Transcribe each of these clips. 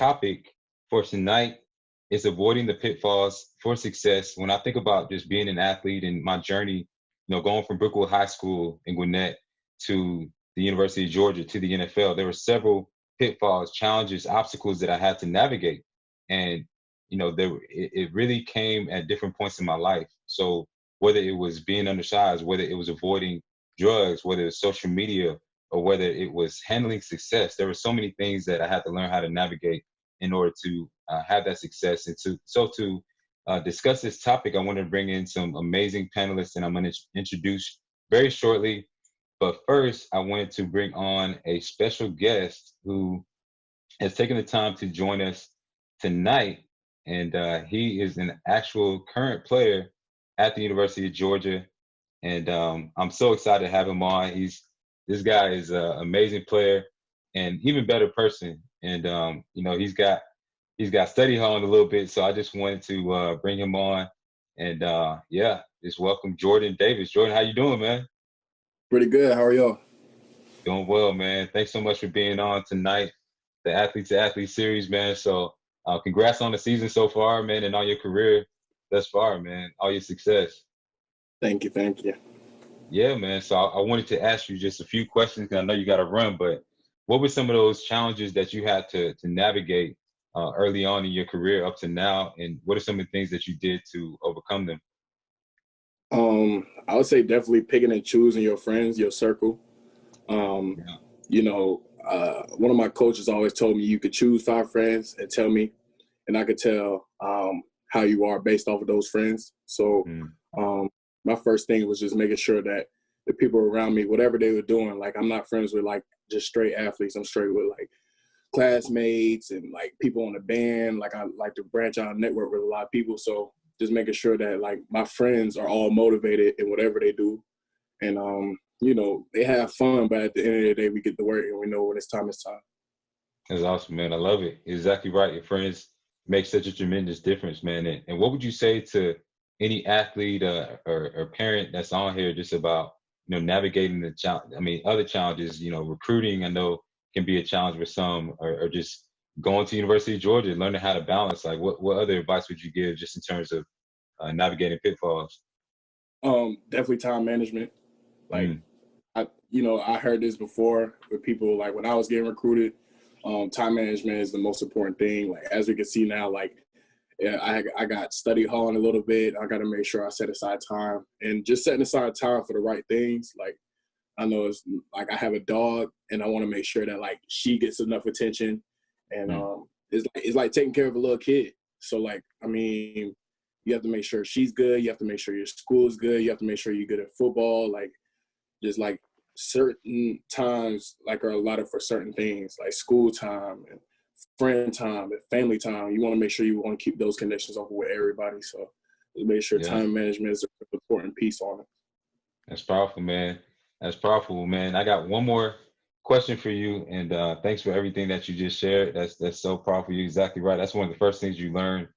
topic for tonight is avoiding the pitfalls for success. When I think about just being an athlete and my journey, going from Brookwood High School in Gwinnett to the University of Georgia to the NFL, there were several pitfalls, challenges, obstacles that I had to navigate. And, it really came at different points in my life. So whether it was being undersized, whether it was avoiding drugs, whether it was social media, or whether it was handling success, there were so many things that I had to learn how to navigate in order to have that success. And to discuss this topic, I want to bring in some amazing panelists, and I'm going to introduce very shortly. But first, I wanted to bring on a special guest who has taken the time to join us tonight. And he is an actual current player at the University of Georgia. And I'm so excited to have him on. This guy is an amazing player and even better person. And, he's got study hall in a little bit. So I just wanted to bring him on. And just welcome Jordan Davis. Jordan, how you doing, man? Pretty good. How are y'all? Doing well, man. Thanks so much for being on tonight, the Athlete to Athlete series, man. So congrats on the season so far, man, and on your career thus far, man. All your success. Thank you. Yeah, man. So I wanted to ask you just a few questions, because I know you got to run, but what were some of those challenges that you had to navigate early on in your career up to now, and what are some of the things that you did to overcome them? I would say definitely picking and choosing your friends, your circle. One of my coaches always told me you could choose 5 friends and tell me, and I could tell how you are based off of those friends. So my first thing was just making sure that the people around me, whatever they were doing, like I'm not friends with like just straight athletes. I'm straight with like classmates and like people on the band. Like I like to branch out and network with a lot of people. So just making sure that like my friends are all motivated in whatever they do. And, they have fun, but at the end of the day, we get to work and we know when it's time, it's time. That's awesome, man. I love it. Exactly right. Your friends make such a tremendous difference, man. And what would you say to any athlete or parent that's on here just about, navigating the challenge? I mean, other challenges, recruiting, I know can be a challenge with some, or just going to University of Georgia, learning how to balance. Like what other advice would you give just in terms of navigating pitfalls? Definitely time management. Like, I heard this before with people, like when I was getting recruited, time management is the most important thing. Like, as we can see now, like, I got study hall in a little bit. I got to make sure I set aside time, and just setting aside time for the right things. Like, I know it's like I have a dog and I want to make sure that like she gets enough attention, and it's like taking care of a little kid. So like, I mean, you have to make sure she's good. You have to make sure your school is good. You have to make sure you're good at football. Like, just like certain times like are allotted for certain things, like school time and friend time and family time. You want to make sure you want to keep those connections open with everybody. So just make sure time management is an important piece on it. That's powerful, man. That's powerful, man. I got one more question for you, and thanks for everything that you just shared. That's so powerful. You're exactly right. That's one of the first things you learn,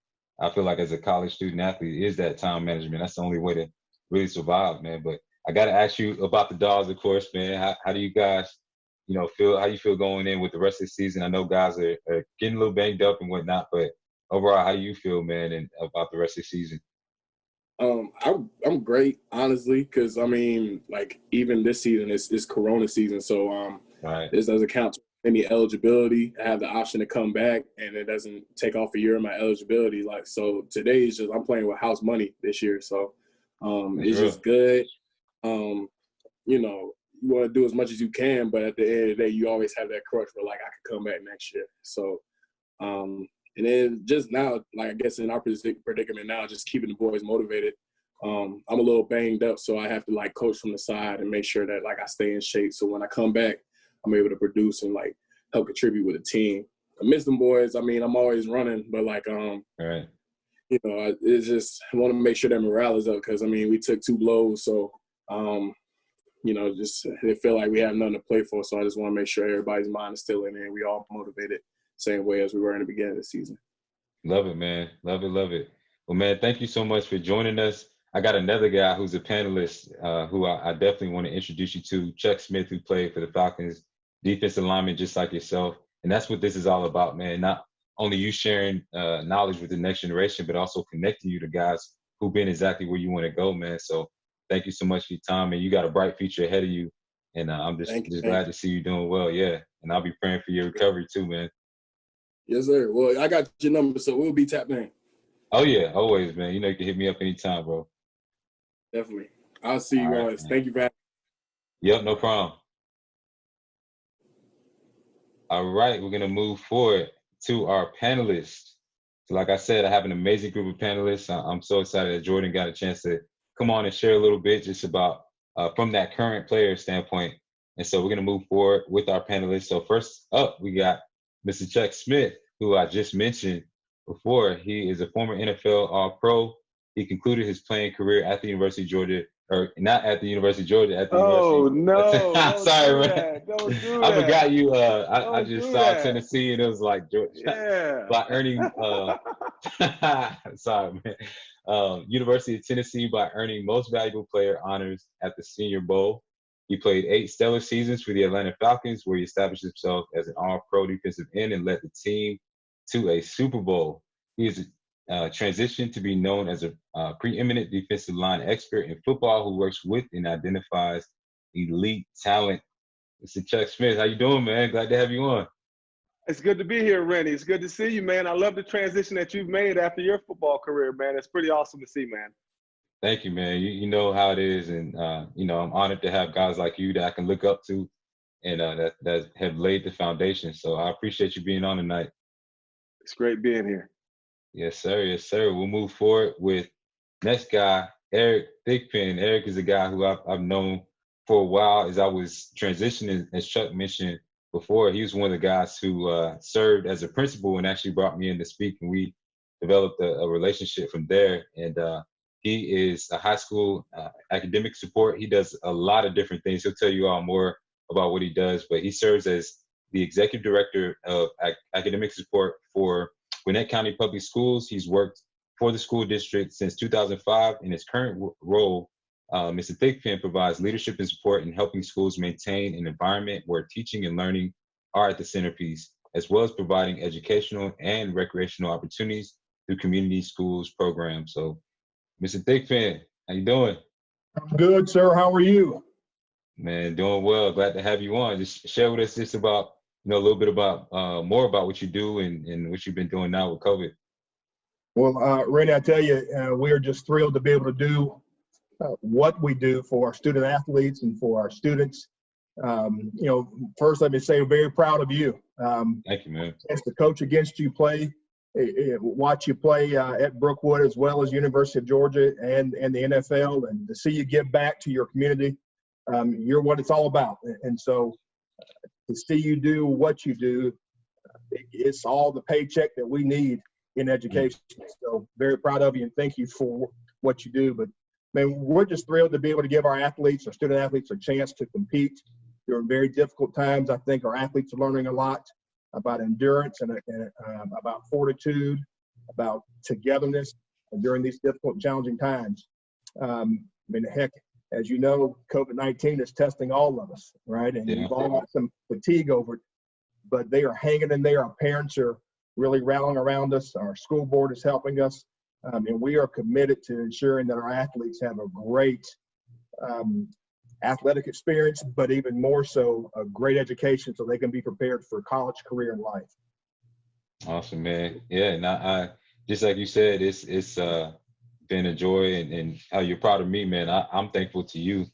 I feel like, as a college student athlete, is that time management. That's the only way to really survive, man. But I got to ask you about the dogs, of course, man. How do you guys, feel? How you feel going in with the rest of the season? I know guys are getting a little banged up and whatnot, but overall, how do you feel, man, and about the rest of the season? I'm great, honestly, because I mean, like even this season is Corona season, so this doesn't count any eligibility. I have the option to come back, and it doesn't take off a year of my eligibility. Like, so today is just I'm playing with house money this year, so it's just good. You want to do as much as you can, but at the end of the day, you always have that crutch where like I could come back next year. So and then just now, like I guess in our predicament now, just keeping the boys motivated. I'm a little banged up, so I have to like coach from the side and make sure that like I stay in shape. So when I come back, I'm able to produce and like help contribute with the team. I miss them boys. I mean, I'm always running, but like it's just I want to make sure that morale is up because I mean we took 2 blows, so just they feel like we have nothing to play for. So I just want to make sure everybody's mind is still in there and we all motivated same way as we were in the beginning of the season. Love it, man. Love it, love it. Well, man, thank you so much for joining us. I got another guy who's a panelist who I definitely want to introduce you to, Chuck Smith, who played for the Falcons, defensive lineman just like yourself. And that's what this is all about, man. Not only you sharing knowledge with the next generation, but also connecting you to guys who've been exactly where you want to go, man. So thank you so much for your time, and you got a bright future ahead of you. And I'm just glad to see you doing well. Yeah, and I'll be praying for your recovery too, man. Yes, sir. Well, I got your number, so we'll be tapped in. Oh yeah, always, man. You know you can hit me up anytime, bro. Definitely. I'll see you guys. Right, Thank you for having me. Yep, no problem. All right, we're gonna move forward to our panelists. So like I said, I have an amazing group of panelists. I'm so excited that Jordan got a chance to come on and share a little bit just about from that current player standpoint. And so we're going to move forward with our panelists. So first up, we got Mr. Chuck Smith, who I just mentioned before. He is a former NFL All-Pro. He concluded his playing career at the University of Georgia, or not at the University of Georgia, at the University. no. Sorry, man. Don't do I that. forgot you. I just saw Tennessee, and it was like Georgia. Yeah. By earning, sorry, man. University of Tennessee by earning Most Valuable Player honors at the Senior Bowl. He played 8 stellar seasons for the Atlanta Falcons, where he established himself as an all-pro defensive end and led the team to a Super Bowl. He is transitioned to be known as a preeminent defensive line expert in football who works with and identifies elite talent. Mr. Chuck Smith, how you doing, man? Glad to have you on. It's good to be here, Rennie. It's good to see you, man. I love the transition that you've made after your football career, man. It's pretty awesome to see, man. Thank you, man. You know how it is, and I'm honored to have guys like you that I can look up to, and that have laid the foundation. So I appreciate you being on tonight. It's great being here. Yes, sir. Yes, sir. We'll move forward with next guy, Eric Thigpen. Eric is a guy who I've known for a while as I was transitioning, as Chuck mentioned before. He was one of the guys who served as a principal and actually brought me in to speak, and we developed a relationship from there. And he is a high school academic support. He does a lot of different things. He'll tell you all more about what he does, but he serves as the executive director of academic support for Gwinnett County Public Schools. He's worked for the school district since 2005. In his current role, Mr. Thigpen provides leadership and support in helping schools maintain an environment where teaching and learning are at the centerpiece, as well as providing educational and recreational opportunities through community schools programs. So, Mr. Thigpen, how you doing? I'm good, sir. How are you? Man, doing well. Glad to have you on. Just share with us just about, a little bit about more about what you do and what you've been doing now with COVID. Well, Rennie, I tell you, we are just thrilled to be able to do what we do for our student athletes and for our students. First, let me say, I'm very proud of you. Thank you, man. As the coach against you play, watch you play at Brookwood as well as University of Georgia and the NFL, and to see you give back to your community, you're what it's all about. And so to see you do what you do, it's all the paycheck that we need in education. So very proud of you, and thank you for what you do. But man, we're just thrilled to be able to give our athletes, our student athletes, a chance to compete during very difficult times. I think our athletes are learning a lot about endurance and about fortitude, about togetherness during these difficult, challenging times. Heck, as you know, COVID-19 is testing all of us, right? And we've all got some fatigue over it, but they are hanging in there. Our parents are really rallying around us. Our school board is helping us. And we are committed to ensuring that our athletes have a great athletic experience, but even more so, a great education so they can be prepared for college, career, and life. Awesome, man. Yeah, and I just like you said, it's been a joy, and how you're proud of me, man. I'm thankful to you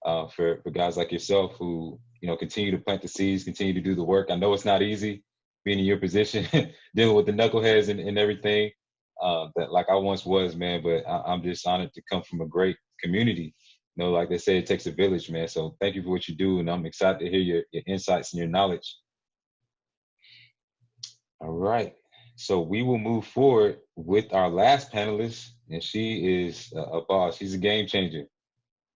for guys like yourself who, continue to plant the seeds, continue to do the work. I know it's not easy being in your position, dealing with the knuckleheads and everything that like I once was, man, but I'm just honored to come from a great community. Like they say, it takes a village, man. So thank you for what you do, and I'm excited to hear your insights and your knowledge. All right. So we will move forward with our last panelist, and she is a boss. She's a game changer.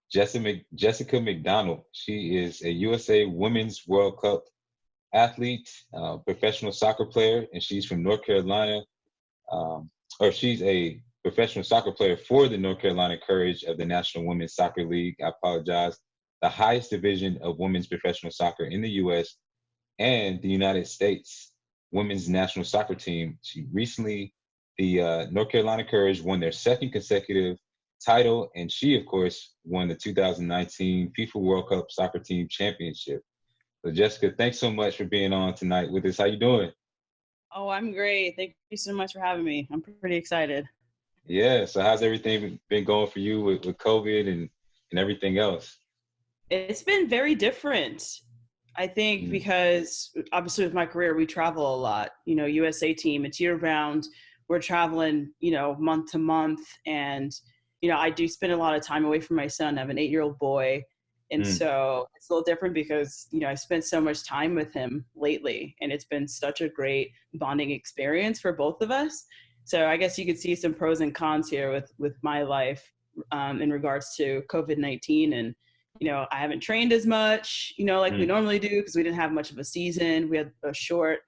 Jessica McDonald. She is a USA Women's World Cup athlete, professional soccer player, and she's from North Carolina. She's a professional soccer player for the North Carolina Courage of the National Women's Soccer League. I apologize. The highest division of women's professional soccer in the U.S. and the United States. women's national soccer team. She recently, the North Carolina Courage won their second consecutive title, and she, of course, won the 2019 FIFA World Cup Soccer Team Championship. So, Jessica, thanks so much for being on tonight with us. How you doing? Oh, I'm great. Thank you so much for having me. I'm pretty excited. Yeah. So, how's everything been going for you with COVID and everything else? It's been very different. I think because obviously with my career, we travel a lot. You know, USA team, it's year round. We're traveling, you know, month to month. And, you know, I do spend a lot of time away from my son. I have an 8-year-old boy. And so it's a little different because, you know, I spent so much time with him lately, and it's been such a great bonding experience for both of us. So I guess you could see some pros and cons here with my life in regards to COVID-19. And, you know, I haven't trained as much, you know, like we normally do because we didn't have much of a season. We had a short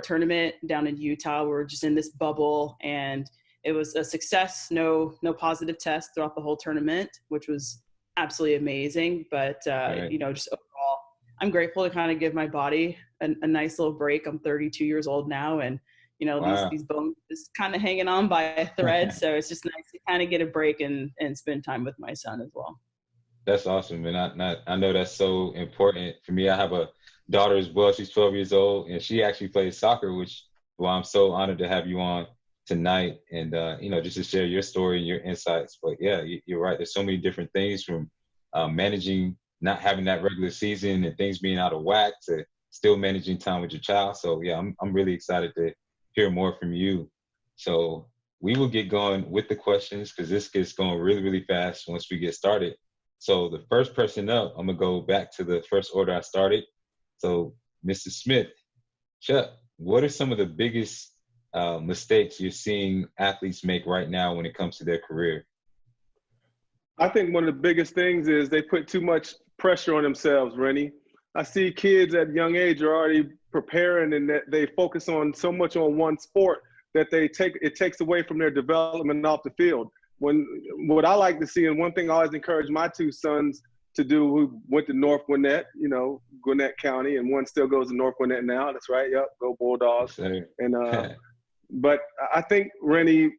tournament down in Utah. We were just in this bubble, and it was a success. No positive tests throughout the whole tournament, which was absolutely amazing. But, you know, just overall, I'm grateful to kind of give my body a nice little break. I'm 32 years old now, and, you know, these bones is kind of hanging on by a thread. So it's just nice to kind of get a break and spend time with my son as well. That's awesome. And I know that's so important for me. I have a daughter as well. She's 12 years old, and she actually plays soccer, which, well, I'm so honored to have you on tonight, and you know, just to share your story and your insights. But yeah, you're right. There's so many different things, from managing not having that regular season and things being out of whack to still managing time with your child. So yeah, I'm really excited to hear more from you. So we will get going with the questions because this gets going really, really fast once we get started. So the first person up, I'm gonna go back to the first order I started. So Mr. Smith, Chuck, what are some of the biggest mistakes you're seeing athletes make right now when it comes to their career? I think one of the biggest things is they put too much pressure on themselves, Rennie. I see kids at a young age are already preparing, and that they focus on so much on one sport that it takes away from their development off the field. What I like to see, and one thing I always encourage my two sons to do, who went to North Gwinnett, you know, Gwinnett County, and one still goes to North Gwinnett now. That's right. Yep. Go Bulldogs. Same. And but I think, Rennie,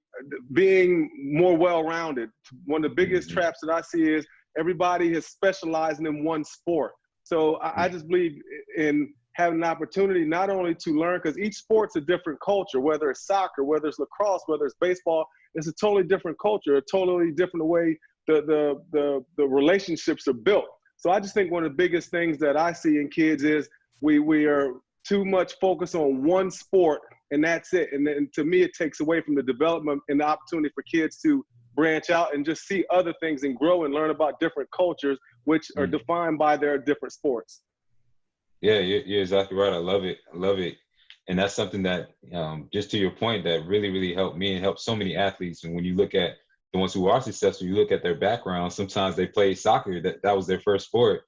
being more well-rounded, one of the biggest traps that I see is everybody is specializing in one sport. So I just believe in having an opportunity not only to learn, because each sport's a different culture, whether it's soccer, whether it's lacrosse, whether it's baseball, it's a totally different culture, a totally different way the relationships are built. So I just think one of the biggest things that I see in kids is we are too much focused on one sport, and that's it. And then to me, it takes away from the development and the opportunity for kids to branch out and just see other things and grow and learn about different cultures, which are defined by their different sports. Yeah, you're exactly right. I love it. I love it. And that's something that, just to your point, that really, really helped me and helped so many athletes. And when you look at the ones who are successful, you look at their background, sometimes they played soccer, that was their first sport,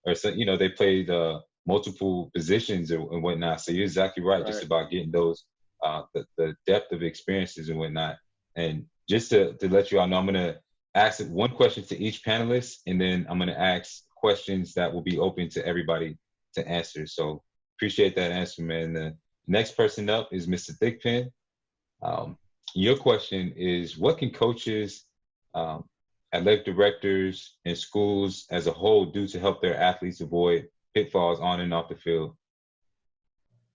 or, you know, they played multiple positions and whatnot. So you're exactly right, just about getting those, the depth of experiences and whatnot. And just to let you all know, I'm going to ask one question to each panelist, and then I'm going to ask questions that will be open to everybody to answer. So appreciate that answer, man. The next person up is Mr. Thickpen. Your question is, what can coaches, athletic directors, and schools as a whole do to help their athletes avoid pitfalls on and off the field?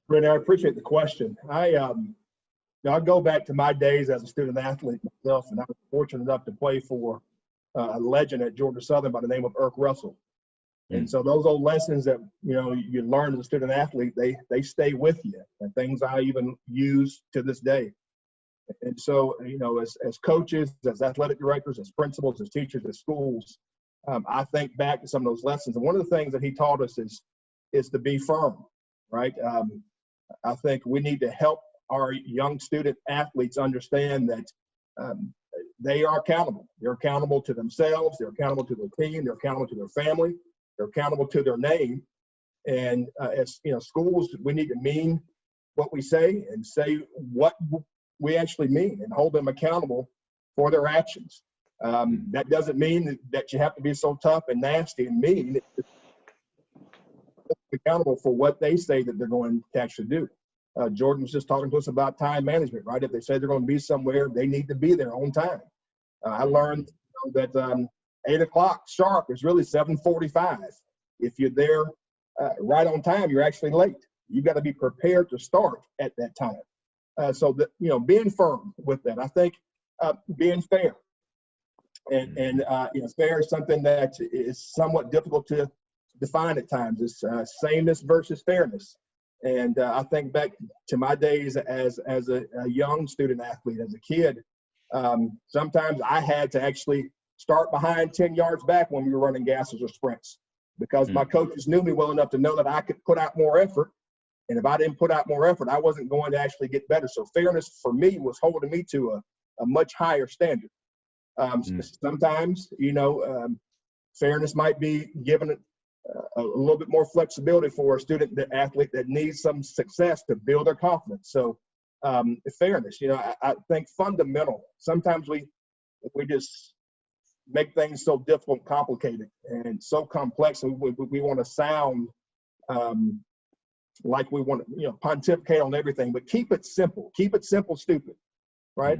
Rennie, I appreciate the question. I go back to my days as a student athlete myself, and I was fortunate enough to play for a legend at Georgia Southern by the name of Irk Russell. And so those old lessons that, you know, you learn as a student athlete, they stay with you, and things I even use to this day. And so, you know, as coaches, as athletic directors, as principals, as teachers, as schools, I think back to some of those lessons. And one of the things that he taught us is to be firm, right? I think we need to help our young student athletes understand that they are accountable. They're accountable to themselves. They're accountable to their team. They're accountable to their family. They're accountable to their name. And as you know, schools, we need to mean what we say and say what we actually mean and hold them accountable for their actions. That doesn't mean that you have to be so tough and nasty and mean. It's accountable for what they say that they're going to actually do. Jordan was just talking to us about time management, right? If they say they're going to be somewhere, they need to be there on time. I learned that 8 o'clock sharp is really 7:45. If you're there right on time, you're actually late. You've got to be prepared to start at that time. So that, being firm with that. I think being fair. And fair is something that is somewhat difficult to define at times. It's sameness versus fairness. And I think back to my days as a young student athlete, as a kid, sometimes I had to actually start behind 10 yards back when we were running gases or sprints, because my coaches knew me well enough to know that I could put out more effort. And if I didn't put out more effort, I wasn't going to actually get better. So fairness for me was holding me to a much higher standard. Sometimes, fairness might be given a little bit more flexibility for a student, the athlete that needs some success to build their confidence. So fairness, I think fundamental. Sometimes we just make things so difficult, complicated, and so complex, and we want to sound like we want to, pontificate on everything, but keep it simple. Keep it simple, stupid, right?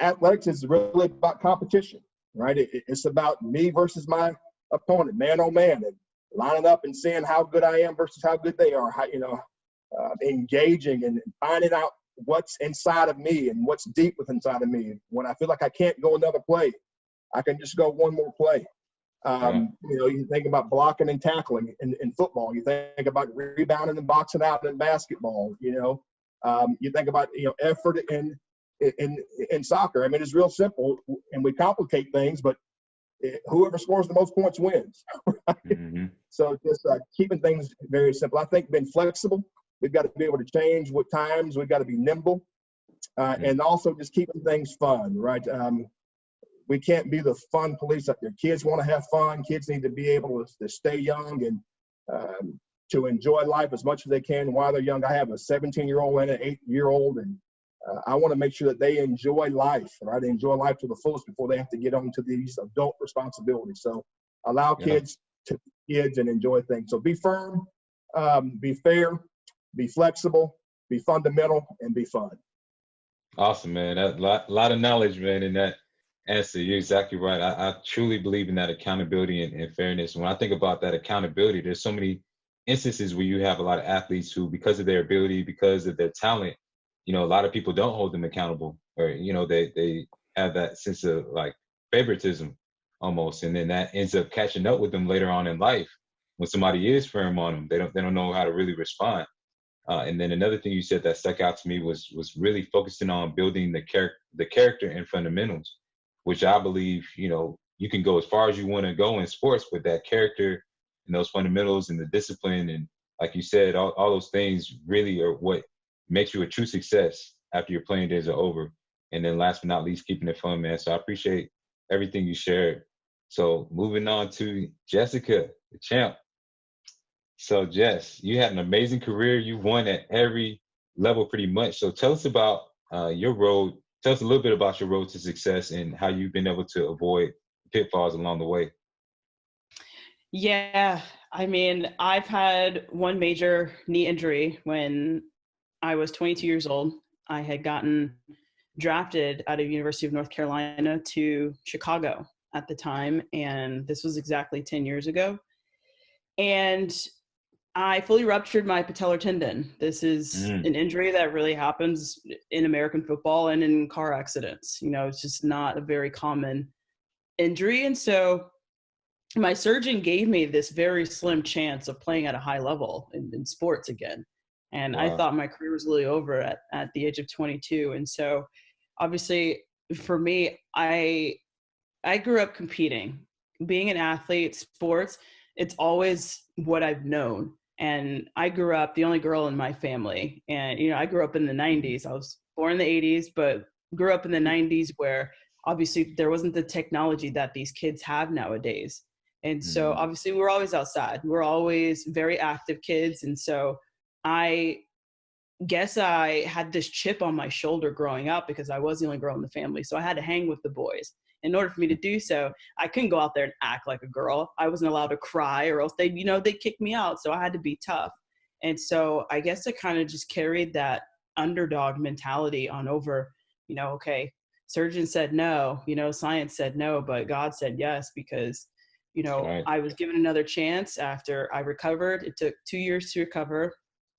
Athletics is really about competition, right? It's about me versus my opponent, man on man, and lining up and seeing how good I am versus how good they are. Engaging and finding out what's inside of me and what's deep within inside of me. When I feel like I can't go another play, I can just go one more play. You think about blocking and tackling in football. You think about rebounding and boxing out in basketball. You think about effort in soccer. I mean, it's real simple, and we complicate things, but whoever scores the most points wins. Right? So just keeping things very simple. I think being flexible. We've got to be able to change with times. We've got to be nimble, and also just keeping things fun. Right. We can't be the fun police up there. Kids want to have fun. Kids need to be able to stay young and to enjoy life as much as they can while they're young. I have a 17-year-old and an 8-year-old, and I want to make sure that they enjoy life, right? They enjoy life to the fullest before they have to get on to these adult responsibilities. So allow kids to be kids and enjoy things. So be firm, be fair, be flexible, be fundamental, and be fun. Awesome, man. A lot of knowledge, man, in that answer. You're exactly right. I truly believe in that accountability and fairness. When I think about that accountability, there's so many instances where you have a lot of athletes who, because of their ability, because of their talent, a lot of people don't hold them accountable, or, they have that sense of like favoritism almost. And then that ends up catching up with them later on in life when somebody is firm on them. They don't know how to really respond. And then another thing you said that stuck out to me was really focusing on building the character and fundamentals, which I believe, you can go as far as you want to go in sports, but that character and those fundamentals and the discipline and, like you said, all those things really are what makes you a true success after your playing days are over. And then last but not least, keeping it fun, man. So I appreciate everything you shared. So moving on to Jessica, the champ. So Jess, you had an amazing career. You won at every level pretty much. So tell us about your road. Tell us a little bit about your road to success and how you've been able to avoid pitfalls along the way. Yeah, I mean, I've had one major knee injury when I was 22 years old. I had gotten drafted out of University of North Carolina to Chicago at the time, and this was exactly 10 years ago. And I fully ruptured my patellar tendon. This is an injury that really happens in American football and in car accidents. It's just not a very common injury. And so my surgeon gave me this very slim chance of playing at a high level in sports again. And wow. I thought my career was really over at the age of 22. And so obviously for me, I grew up competing. Being an athlete, sports, it's always what I've known. And I grew up the only girl in my family. And, I grew up in the 90s. I was born in the 80s, but grew up in the 90s where obviously there wasn't the technology that these kids have nowadays. And so obviously we're always outside. We're always very active kids. And so I guess I had this chip on my shoulder growing up because I was the only girl in the family. So I had to hang with the boys. In order for me to do so, I couldn't go out there and act like a girl. I wasn't allowed to cry or else they'd kick me out. So I had to be tough. And so I guess I kind of just carried that underdog mentality on over, okay, surgeon said no, science said no, but God said yes, because, Right. I was given another chance after I recovered. It took 2 years to recover,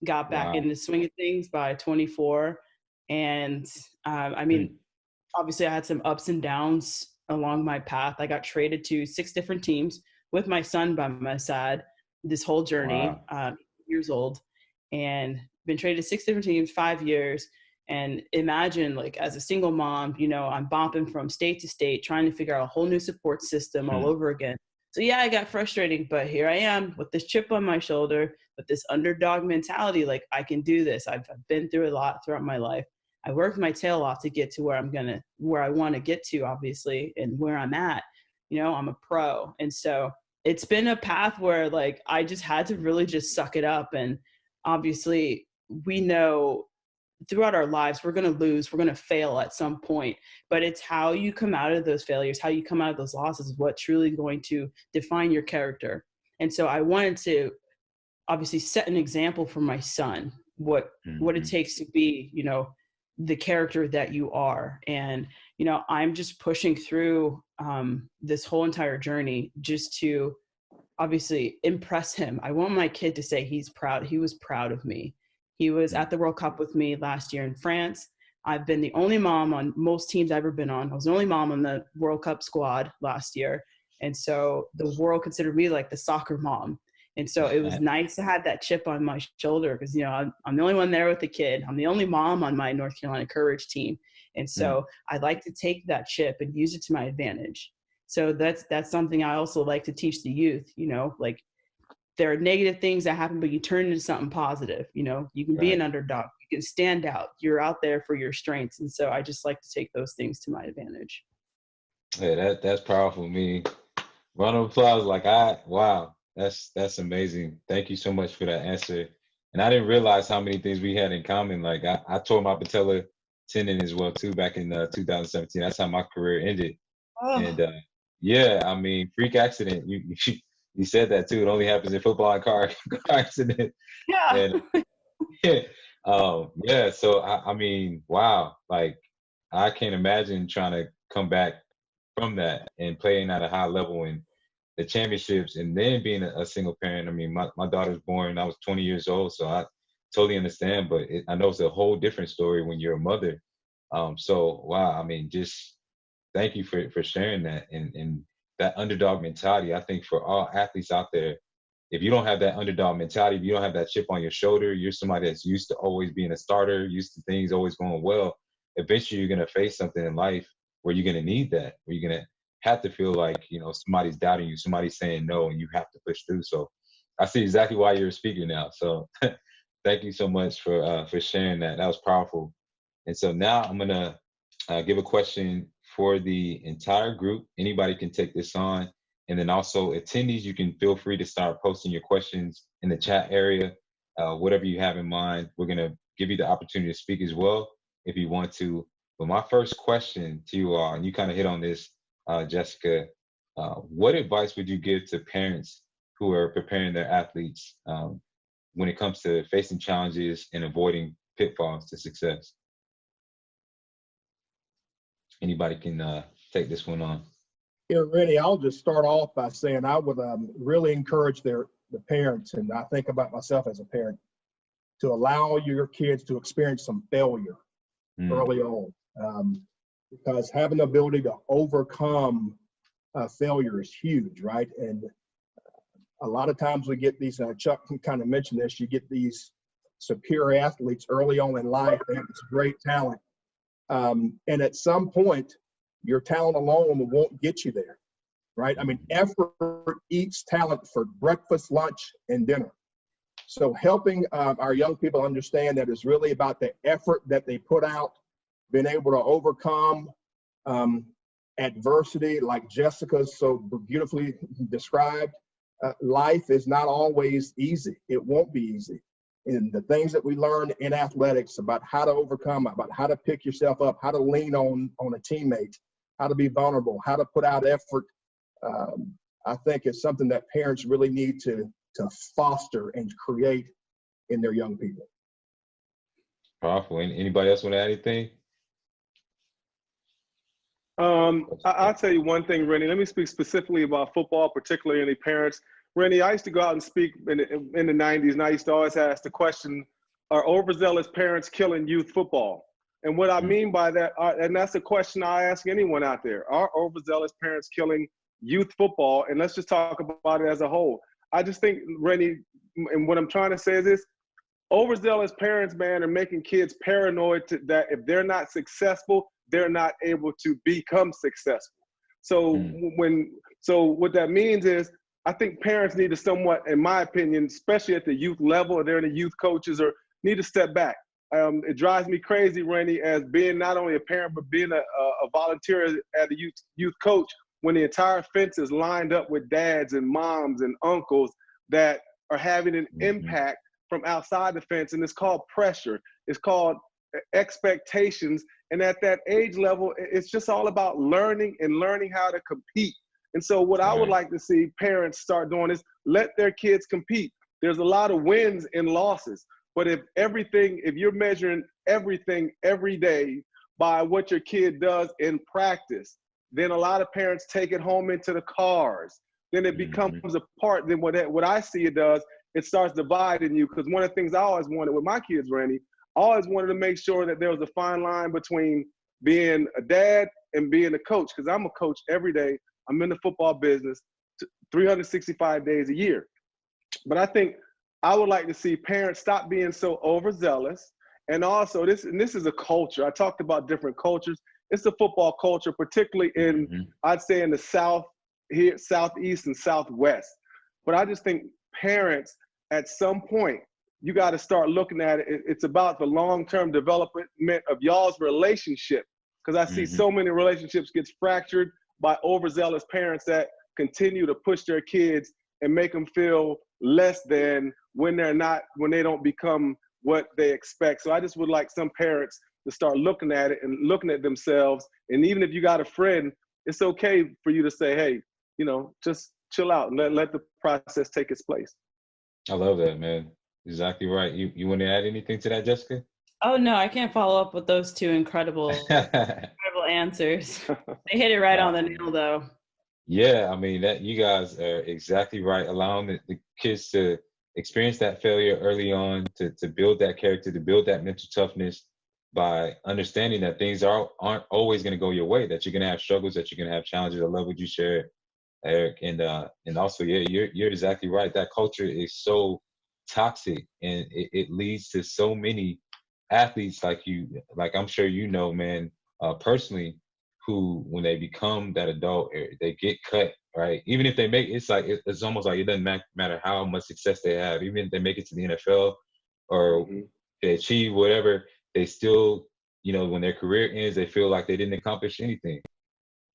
got back Wow. into the swing of things by 24. And I mean, obviously I had some ups and downs along my path. I got traded to 6 different teams with my son by my side this whole journey, Wow. years old, and been traded to 6 different teams, 5 years. And imagine, like, as a single mom, I'm bopping from state to state, trying to figure out a whole new support system all over again. So yeah, I got frustrating, but here I am with this chip on my shoulder, with this underdog mentality. Like, I can do this. I've been through a lot throughout my life. I worked my tail off to get to where I want to get to, obviously, and where I'm at. I'm a pro. And so it's been a path where, like, I just had to really just suck it up. And obviously we know throughout our lives, we're going to lose, we're going to fail at some point, but it's how you come out of those failures, how you come out of those losses is what truly going to define your character. And so I wanted to obviously set an example for my son, what it takes to be, the character that you are. And, I'm just pushing through this whole entire journey just to obviously impress him. I want my kid to say he's proud. He was proud of me. He was at the World Cup with me last year in France. I've been the only mom on most teams I've ever been on. I was the only mom on the World Cup squad last year. And so the world considered me like the soccer mom. And so it was nice to have that chip on my shoulder because, I'm the only one there with the kid. I'm the only mom on my North Carolina Courage team. And so I like to take that chip and use it to my advantage. So that's something I also like to teach the youth, like, there are negative things that happen, but you turn into something positive. You can be an underdog. You can stand out. You're out there for your strengths. And so I just like to take those things to my advantage. Yeah, that's powerful. Me, round of applause. Like, wow, that's amazing. Thank you so much for that answer. And I didn't realize how many things we had in common. Like, I tore my patella tendon as well too back in 2017. That's how my career ended. Oh. And yeah, I mean, freak accident. You said that too. It only happens in football and car accident. Yeah. And yeah. So I mean, wow. Like, I can't imagine trying to come back from that and playing at a high level in the championships and then being a single parent. I mean, my daughter's born, I was 20 years old, so I totally understand, but I know it's a whole different story when you're a mother. So wow, I mean, just thank you for sharing that and that underdog mentality. I think for all athletes out there, if you don't have that underdog mentality, if you don't have that chip on your shoulder, you're somebody that's used to always being a starter, used to things always going well. Eventually, you're going to face something in life where you're going to need that, where you're going to have to feel like, somebody's doubting you, somebody's saying no, and you have to push through. So I see exactly why you're a speaker now. So thank you so much for sharing that. That was powerful. And so now I'm going to give a question for the entire group. Anybody can take this on. And then also attendees, you can feel free to start posting your questions in the chat area, whatever you have in mind. We're going to give you the opportunity to speak as well if you want to. But my first question to you all, and you kind of hit on this, Jessica, what advice would you give to parents who are preparing their athletes when it comes to facing challenges and avoiding pitfalls to success? Anybody can take this one on. Rennie, I'll just start off by saying I would really encourage the parents, and I think about myself as a parent, to allow your kids to experience some failure early on, because having the ability to overcome failure is huge, right? And a lot of times we get these, Chuck kind of mentioned this, you get these superior athletes early on in life. They have this great talent. And at some point, your talent alone won't get you there, right? I mean, effort eats talent for breakfast, lunch, and dinner. So helping our young people understand that it's really about the effort that they put out, being able to overcome adversity, like Jessica so beautifully described. Life is not always easy. It won't be easy. And the things that we learn in athletics about how to overcome, about how to pick yourself up, how to lean on a teammate, how to be vulnerable, how to put out effort, I think is something that parents really need to foster and create in their young people. Powerful. Anybody else want to add anything? I'll tell you one thing, Rennie. Let me speak specifically about football, particularly any parents. Rennie, I used to go out and speak in the 90s, and I used to always ask the question, are overzealous parents killing youth football? And what I mean by that, and that's a question I ask anyone out there, are overzealous parents killing youth football? And let's just talk about it as a whole. I just think, Rennie, and what I'm trying to say is this, overzealous parents, man, are making kids paranoid that if they're not successful, they're not able to become successful. So what that means is, I think parents need to somewhat, in my opinion, especially at the youth level, or they're the youth coaches, or need to step back. It drives me crazy, Rennie, as being not only a parent, but being a volunteer as a youth coach, when the entire fence is lined up with dads and moms and uncles that are having an impact from outside the fence. And it's called pressure. It's called expectations. And at that age level, it's just all about learning and learning how to compete. And so what I would like to see parents start doing is let their kids compete. There's a lot of wins and losses. But if you're measuring everything every day by what your kid does in practice, then a lot of parents take it home into the cars. Then it becomes a part. Then what I see it does, it starts dividing you. Because one of the things I always wanted with my kids, Randy, I always wanted to make sure that there was a fine line between being a dad and being a coach. Because I'm a coach every day. I'm in the football business 365 days a year. But I think I would like to see parents stop being so overzealous. And also, this is a culture. I talked about different cultures. It's a football culture, particularly in, I'd say in the South, here, Southeast and Southwest. But I just think parents, at some point, you got to start looking at it. It's about the long-term development of y'all's relationship. Because I see so many relationships get fractured by overzealous parents that continue to push their kids and make them feel less than when they don't become what they expect. So I just would like some parents to start looking at it and looking at themselves. And even if you got a friend, it's okay for you to say, hey, just chill out and let the process take its place. I love that, man. Exactly right. You want to add anything to that, Jessica? Oh, no, I can't follow up with those two incredible answers. They hit it right on the nail, though. Yeah, I mean, that you guys are exactly right. Allowing the kids to experience that failure early on, to build that character, to build that mental toughness by understanding that things aren't always going to go your way, that you're going to have struggles, that you're going to have challenges. I love what you shared, Eric. And also, yeah, you're exactly right. That culture is so toxic, and it leads to so many athletes like I'm sure man, personally, who, when they become that adult, they get cut, right? Even if they make it's almost like it doesn't matter how much success they have, even if they make it to the NFL or they achieve whatever, they still, when their career ends, they feel like they didn't accomplish anything,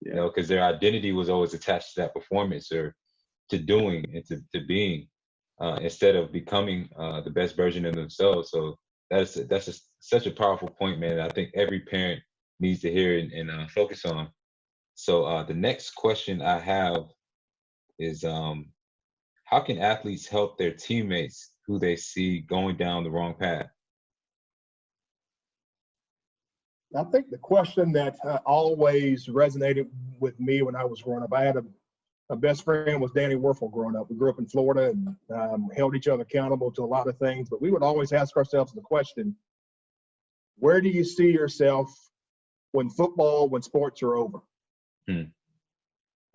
because their identity was always attached to that performance or to doing and to being, instead of becoming the best version of themselves. So that's just such a powerful point, man. I think every parent needs to hear and focus on. So the next question I have is, how can athletes help their teammates who they see going down the wrong path? I think the question that always resonated with me when I was growing up, I had a best friend was Danny Werfel growing up. We grew up in Florida and held each other accountable to a lot of things, but we would always ask ourselves the question, where do you see yourself when sports are over?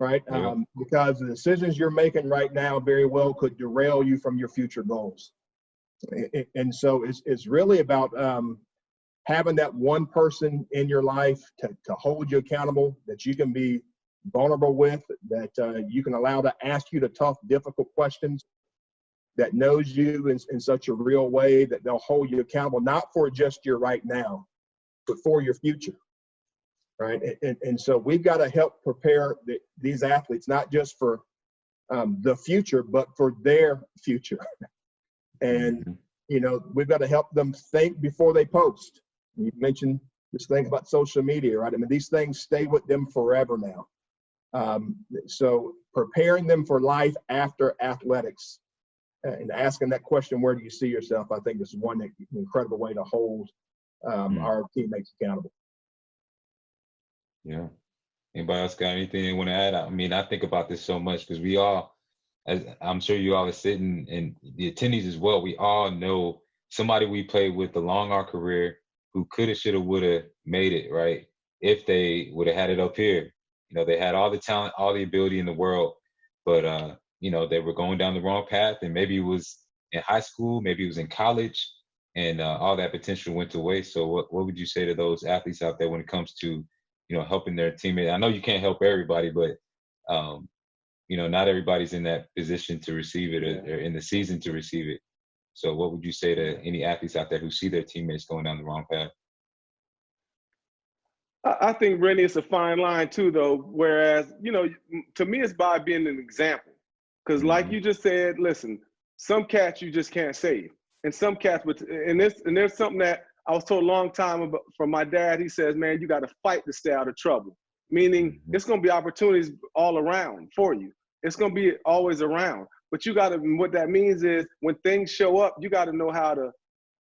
Right? Because the decisions you're making right now very well could derail you from your future goals. And so it's really about having that one person in your life to hold you accountable, that you can be vulnerable with, that you can allow to ask you the tough, difficult questions, that knows you in such a real way that they'll hold you accountable, not for just your right now, but for your future. Right. And so we've got to help prepare these athletes, not just for the future, but for their future. And, we've got to help them think before they post. You mentioned this thing about social media, right? I mean, these things stay with them forever now. So preparing them for life after athletics and asking that question, where do you see yourself? I think this is one incredible way to hold our teammates accountable. Yeah. Anybody else got anything they want to add? I mean, I think about this so much because we all, as I'm sure you all are sitting, and the attendees as well, we all know somebody we played with along our career who coulda, shoulda, woulda made it, right? If they would have had it up here. You know, they had all the talent, all the ability in the world, but you know, they were going down the wrong path, and maybe it was in high school, maybe it was in college, and all that potential went to waste. So what would you say to those athletes out there when it comes to, you know, helping their teammates? I know you can't help everybody, but you know, not everybody's in that position to receive it or in the season to receive it. So what would you say to any athletes out there who see their teammates going down the wrong path? I think, Rennie, it's a fine line too, though. Whereas, you know, to me, it's by being an example. Because like you just said, listen, some cats you just can't save. And some cats, and there's something that I was told a long time about, from my dad. He says, man, you got to fight to stay out of trouble. Meaning it's going to be opportunities all around for you. It's going to be always around. But you got to, what that means is when things show up, you got to know how to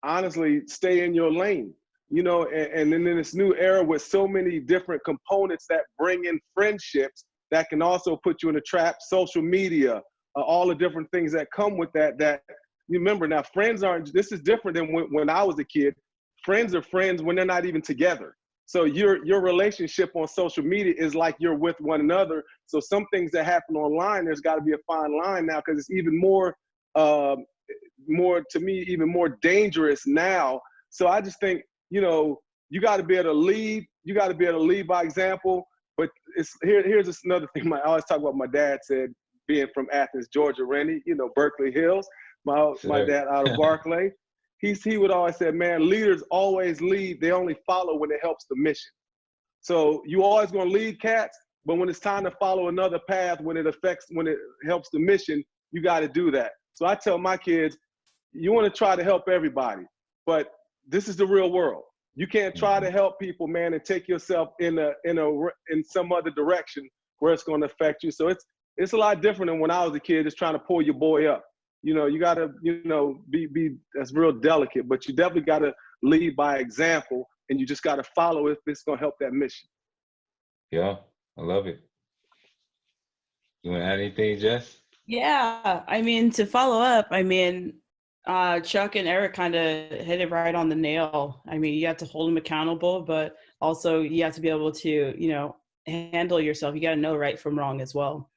honestly stay in your lane. You know, and then in this new era with so many different components that bring in friendships that can also put you in a trap, social media, all the different things that come with that you remember now, friends aren't, this is different than when I was a kid. Friends are friends when they're not even together. So your relationship on social media is like you're with one another. So some things that happen online, there's got to be a fine line now, because it's even more to me, even more dangerous now. So I just think, you know, you got to be able to lead. You got to be able to lead by example. But here's another thing. I always talk about my dad said, being from Athens, Georgia, Rennie, you know, Berkeley Hills. My dad out of Barclay. He would always say, man, leaders always lead. They only follow when it helps the mission. So you always going to lead cats, but when it's time to follow another path, when it helps the mission, you got to do that. So I tell my kids, you want to try to help everybody, but this is the real world. You can't try to help people, man, and take yourself in some other direction where it's going to affect you. So it's a lot different than when I was a kid, just trying to pull your boy up. You know, you got to, you know, be that's real delicate, but you definitely got to lead by example, and you just got to follow if it's going to help that mission. Yeah, I love it. You want to add anything, Jess? Yeah, I mean, to follow up, I mean, Chuck and Eric kind of hit it right on the nail. I mean, you have to hold them accountable, but also you have to be able to, you know, handle yourself. You got to know right from wrong as well.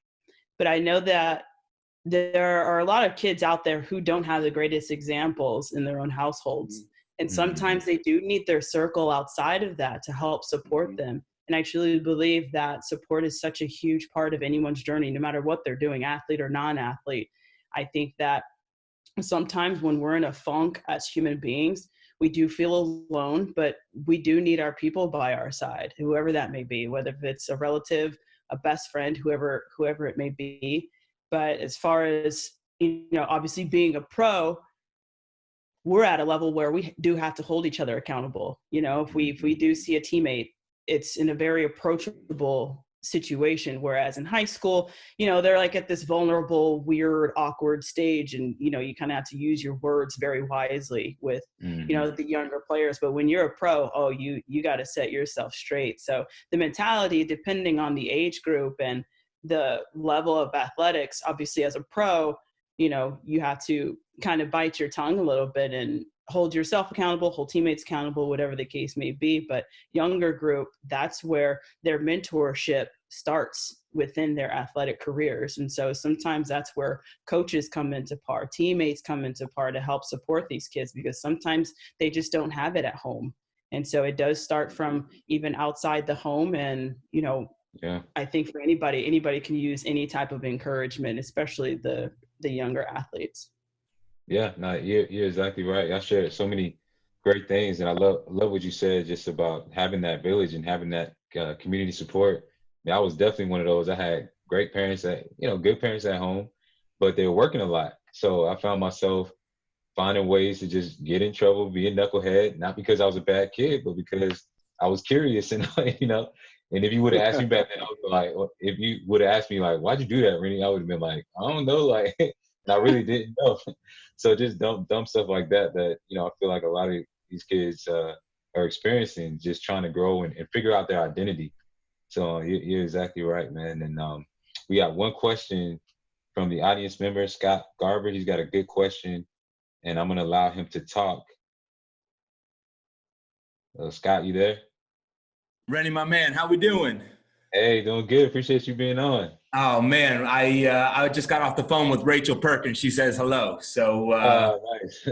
But I know that there are a lot of kids out there who don't have the greatest examples in their own households. And sometimes they do need their circle outside of that to help support them. And I truly believe that support is such a huge part of anyone's journey, no matter what they're doing, athlete or non-athlete. I think that sometimes when we're in a funk as human beings, we do feel alone, but we do need our people by our side, whoever that may be, whether it's a relative, a best friend, whoever it may be. But as far as, you know, obviously being a pro, we're at a level where we do have to hold each other accountable. You know, if we do see a teammate, it's in a very approachable situation. Whereas in high school, you know, they're like at this vulnerable, weird, awkward stage. And, you know, you kind of have to use your words very wisely with, you know, the younger players. But when you're a pro, you got to set yourself straight. So the mentality, depending on the age group and the level of athletics, obviously as a pro, you know, you have to kind of bite your tongue a little bit and hold yourself accountable, hold teammates accountable, whatever the case may be. But younger group, that's where their mentorship starts within their athletic careers. And so sometimes that's where coaches come into par, teammates come into par to help support these kids, because sometimes they just don't have it at home. And so it does start from even outside the home. And, you know, I think for anybody can use any type of encouragement, especially the younger athletes. Yeah, no, you're exactly right. I shared so many great things, and I love what you said just about having that village and having that community support. I mean, I was definitely one of those. I had great parents good parents at home, but they were working a lot. So I found myself finding ways to just get in trouble, be a knucklehead, not because I was a bad kid, but because I was curious and, you know. And if you would have asked me back then, I was like, if you would have asked me like, why'd you do that, Rennie? I would have been like, I don't know, like, and I really didn't know. So just dumb stuff like that, I feel like a lot of these kids are experiencing, just trying to grow and figure out their identity. So you're exactly right, man. And we got one question from the audience member, Scott Garver. He's got a good question, and I'm going to allow him to talk. Scott, you there? Rennie, my man, how we doing? Hey, doing good. Appreciate you being on. Oh man, I just got off the phone with Rachel Perkins. She says hello. So Nice.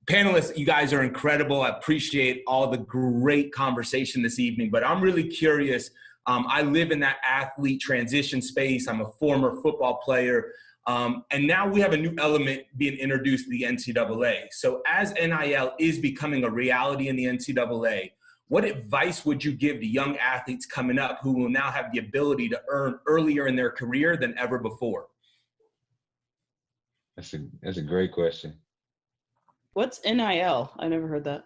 Panelists, you guys are incredible. I appreciate all the great conversation this evening, but I'm really curious. I live in that athlete transition space. I'm a former football player. And now we have a new element being introduced to the NCAA. So as NIL is becoming a reality in the NCAA, what advice would you give to young athletes coming up who will now have the ability to earn earlier in their career than ever before? That's a great question. What's NIL? I never heard that.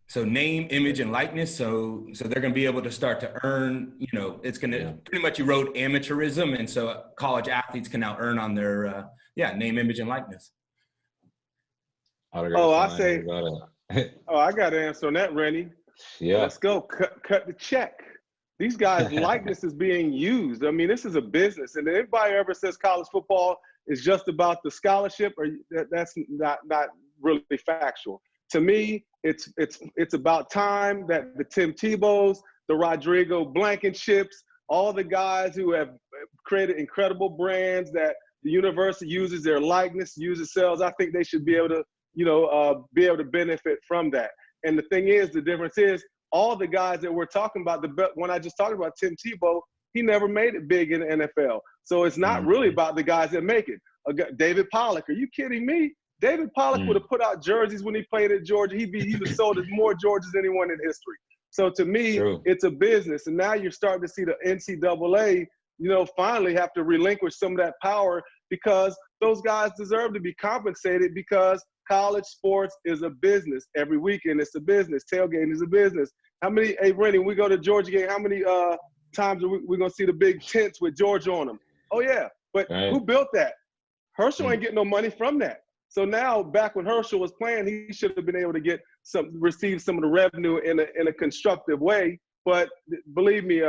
So name, image, and likeness. So they're going to be able to start to earn, it's going to pretty much erode amateurism. And so college athletes can now earn on their, name, image, and likeness. I got to answer on that, Rennie. Yeah. Let's go. Cut the check. These guys' likeness is being used. I mean, this is a business. And if anybody ever says college football is just about the scholarship, or that's not really factual. To me, it's about time that the Tim Tebows, the Rodrigo Blankenships, all the guys who have created incredible brands that the university uses their likeness, uses sales. I think they should be able to, benefit from that. And the thing is, the difference is all the guys that we're talking about, when I just talked about Tim Tebow, he never made it big in the NFL. So it's not really about the guys that make it. David Pollock, are you kidding me? David Pollock would have put out jerseys when he played at Georgia. He would have sold more jerseys than anyone in history. So to me, It's a business. And now you're starting to see the NCAA, finally have to relinquish some of that power, because those guys deserve to be compensated, because college sports is a business. Every weekend it's a business. Tailgating is a business. Hey, Rennie, when we go to Georgia game, how many times are we going to see the big tents with Georgia on them? Oh, yeah. But who built that? Herschel ain't getting no money from that. So now, back when Herschel was playing, he should have been able to receive some of the revenue in a constructive way. But believe me,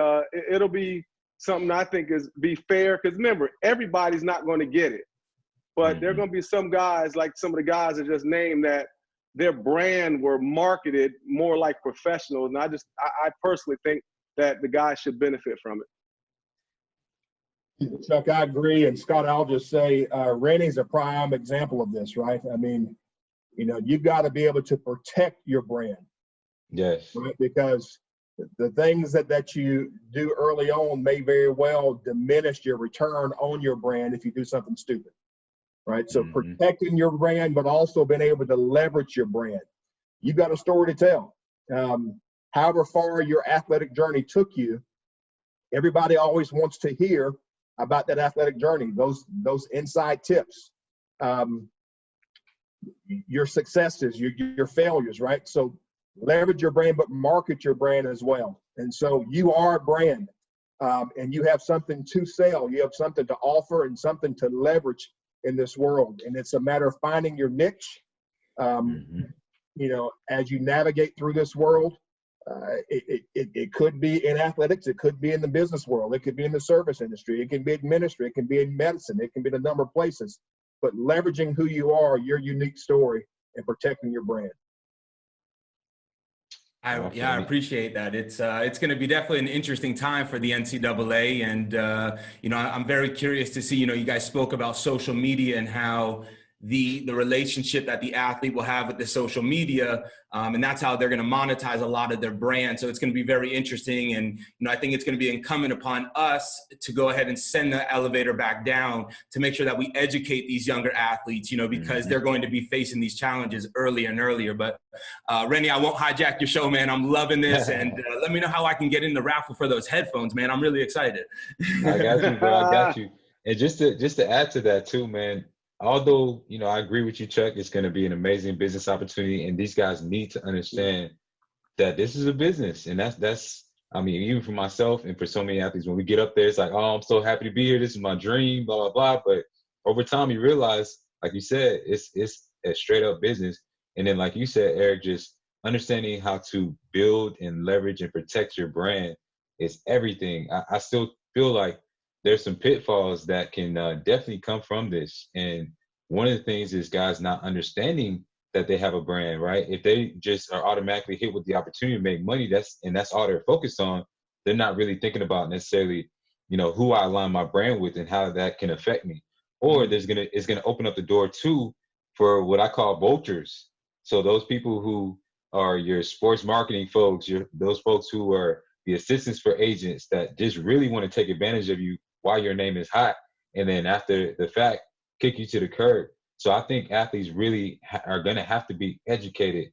it'll be something I think be fair. Because remember, everybody's not going to get it. But there are going to be some guys, like some of the guys that just named, that their brand were marketed more like professionals. And I personally think that the guys should benefit from it. Chuck, I agree. And Scott, I'll just say, Rennie's a prime example of this, right? I mean, you've got to be able to protect your brand. Yes. Right? Because the things that you do early on may very well diminish your return on your brand if you do something stupid, right? So protecting your brand, but also being able to leverage your brand. You've got a story to tell. However far your athletic journey took you, everybody always wants to hear about that athletic journey, those inside tips, your successes, your failures, right? So leverage your brand, but market your brand as well. And so you are a brand, and you have something to sell. You have something to offer and something to leverage in this world. And it's a matter of finding your niche, as you navigate through this world. It could be in athletics, it could be in the business world, it could be in the service industry, it can be in ministry, it can be in medicine, it can be in a number of places. But leveraging who you are, your unique story, and protecting your brand. I appreciate that. It's going to be definitely an interesting time for the NCAA, and I'm very curious to see. You guys spoke about social media and how the relationship that the athlete will have with the social media, and that's how they're going to monetize a lot of their brand. So it's going to be very interesting, and I think it's going to be incumbent upon us to go ahead and send the elevator back down to make sure that we educate these younger athletes, because they're going to be facing these challenges earlier and earlier. But Rennie, I won't hijack your show, man. I'm loving this, and let me know how I can get in the raffle for those headphones, man. I'm really excited. I got you, bro. I got you. And just to add to that too, man. Although, I agree with you, Chuck, it's going to be an amazing business opportunity, and these guys need to understand that this is a business. And that's even for myself and for so many athletes, when we get up there, it's like, oh, I'm so happy to be here. This is my dream, blah, blah, blah. But over time you realize, like you said, it's a straight up business. And then, like you said, Eric, just understanding how to build and leverage and protect your brand is everything. I still feel like there's some pitfalls that can definitely come from this. And one of the things is guys not understanding that they have a brand, right? If they just are automatically hit with the opportunity to make money, that's all they're focused on. They're not really thinking about necessarily, who I align my brand with and how that can affect me. Or it's gonna open up the door too for what I call vultures. So those people who are your sports marketing folks, those folks who are the assistants for agents that just really want to take advantage of you while your name is hot, and then after the fact, kick you to the curb. So I think athletes really are going to have to be educated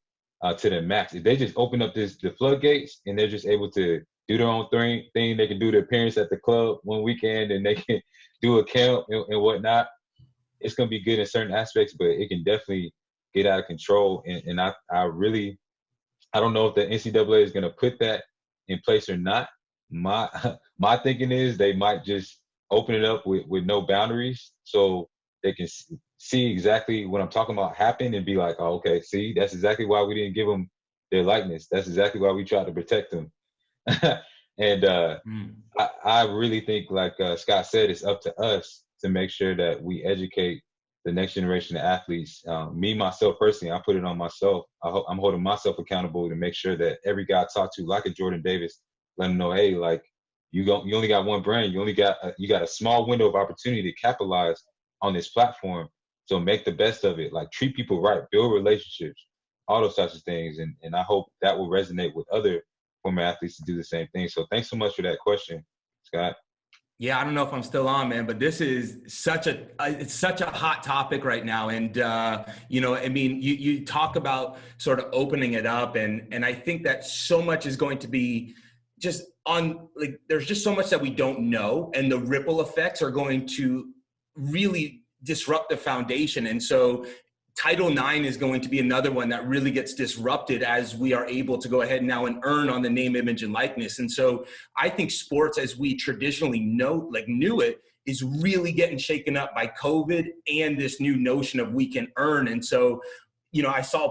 to the max. If they just open up the floodgates and they're just able to do their own thing, they can do their appearance at the club one weekend and they can do a camp and whatnot, it's going to be good in certain aspects, but it can definitely get out of control. And I don't know if the NCAA is going to put that in place or not. My thinking is they might just open it up with no boundaries so they can see exactly what I'm talking about happen and be like, oh, okay, see, that's exactly why we didn't give them their likeness. That's exactly why we tried to protect them. And I really think, like Scott said, it's up to us to make sure that we educate the next generation of athletes. Me, myself, personally, I put it on myself. I'm holding myself accountable to make sure that every guy I talk to, like a Jordan Davis, let them know, hey, like you only got one brand. You got a small window of opportunity to capitalize on this platform. So make the best of it. Like treat people right, build relationships, all those types of things. And I hope that will resonate with other former athletes to do the same thing. So thanks so much for that question, Scott. Yeah, I don't know if I'm still on, man, but this is it's such a hot topic right now. And, I mean, you talk about sort of opening it up, and I think that so much is going to be just there's just so much that we don't know, and the ripple effects are going to really disrupt the foundation. And so Title IX is going to be another one that really gets disrupted as we are able to go ahead now and earn on the name, image, and likeness. And so I think sports, as we traditionally knew it, is really getting shaken up by COVID and this new notion of we can earn. And so, I saw,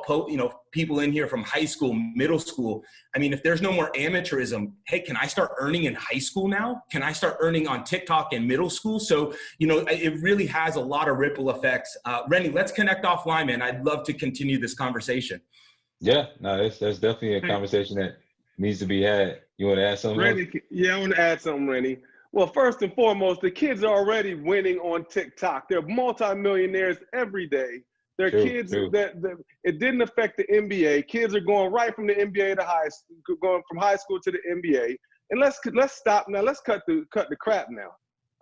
people in here from high school, middle school. I mean, if there's no more amateurism, hey, can I start earning in high school now? Can I start earning on TikTok in middle school? So, it really has a lot of ripple effects. Rennie, let's connect offline, man. I'd love to continue this conversation. Yeah, no, that's definitely a conversation that needs to be had. You want to add something? Rennie, yeah, I want to add something, Rennie. Well, first and foremost, the kids are already winning on TikTok. They're multimillionaires every day. They're kids that it didn't affect the NBA. Kids are going right from the NBA to high school, going from high school to the NBA. And let's stop now. Let's cut the crap now.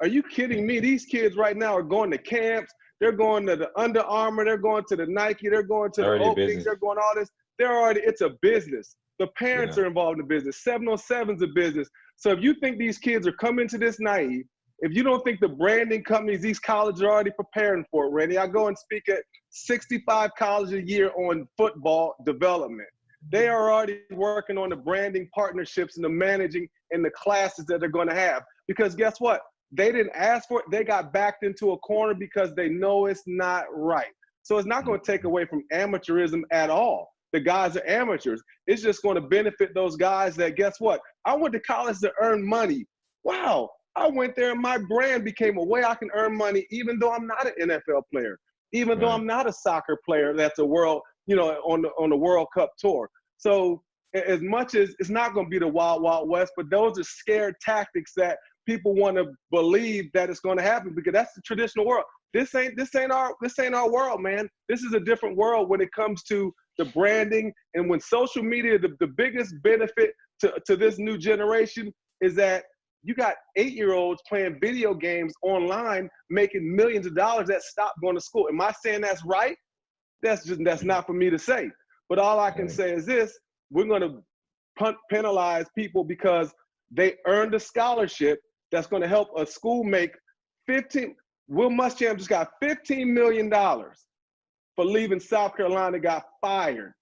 Are you kidding me? These kids right now are going to camps. They're going to the Under Armour. They're going to the Nike. They're going to the Oakley. They're going all this. It's a business. The parents are involved in the business. 707's a business. So if you think these kids are coming to this naive, if you don't think the branding companies, these colleges are already preparing for it, Rennie, I go and speak at 65 colleges a year on football development. They are already working on the branding partnerships and the managing and the classes that they're going to have. Because guess what? They didn't ask for it. They got backed into a corner because they know it's not right. So it's not going to take away from amateurism at all. The guys are amateurs. It's just going to benefit those guys that, guess what? I went to college to earn money. Wow. I went there and my brand became a way I can earn money even though I'm not an NFL player, even though I'm not a soccer player that's a world, on the World Cup tour. So as much as it's not going to be the wild, wild west, but those are scared tactics that people want to believe that it's going to happen because that's the traditional world. This ain't our world, man. This is a different world when it comes to the branding. And when social media, the biggest benefit to this new generation is that you got 8-year-olds playing video games online, making millions of dollars that stop going to school. Am I saying that's right? That's not for me to say. But all I can say is this: we're going to penalize people because they earned a scholarship that's going to help a school make Will Muschamp just got $15 million for leaving South Carolina, got fired.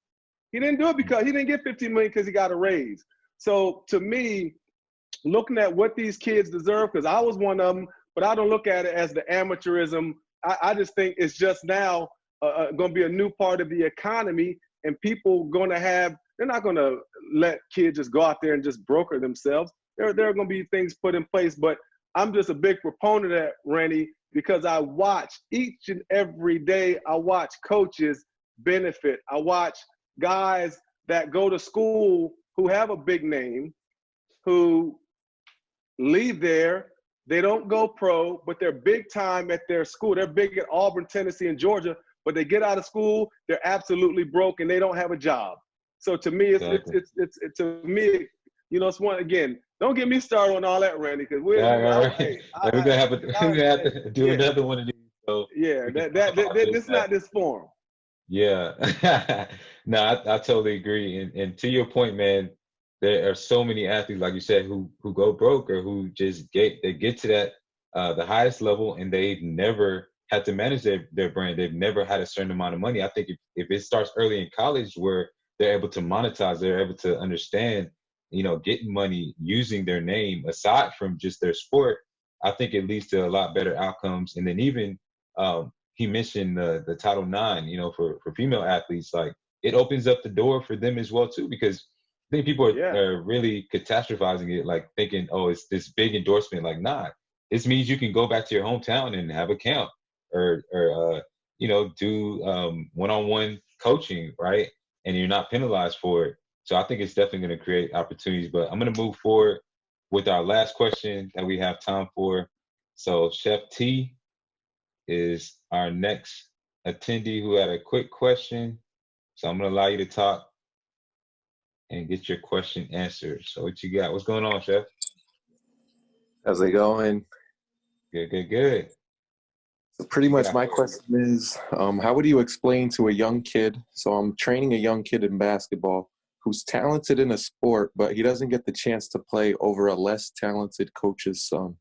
He didn't do it because he didn't get $15 million because he got a raise. So to me, looking at what these kids deserve, because I was one of them, but I don't look at it as the amateurism I just think it's just now going to be a new part of the economy, and people they're not going to let kids just go out there and just broker themselves. There are going to be things put in place, but I'm just a big proponent of that, Rennie, because I watch each and every day. I watch coaches benefit. I watch guys that go to school who have a big name, who leave there. They don't go pro, but they're big time at their school. They're big at Auburn, Tennessee, and Georgia, but they get out of school, they're absolutely broke, and they don't have a job. So to me, it's it's one, again, don't get me started on all that, Randy, because we're going to have to do another one of these. So this not this forum. Yeah. No, I totally agree. And to your point, man, there are so many athletes, like you said, who go broke or who just get to that the highest level, and they've never had to manage their brand. They've never had a certain amount of money. I think if it starts early in college where they're able to monetize, they're able to understand, getting money using their name aside from just their sport, I think it leads to a lot better outcomes. And then even he mentioned the Title IX, for female athletes, like it opens up the door for them as well too, because I think people are really catastrophizing it, like thinking, oh, it's this big endorsement. Like, nah, this means you can go back to your hometown and have a camp or do one-on-one coaching, right? And you're not penalized for it. So I think it's definitely going to create opportunities. But I'm going to move forward with our last question that we have time for. So Chef T is our next attendee who had a quick question. So I'm going to allow you to talk and get your question answered. So what you got? What's going on, Chef? How's it going? Good. So pretty much my question is, how would you explain to a young kid, so I'm training a young kid in basketball who's talented in a sport, but he doesn't get the chance to play over a less talented coach's son?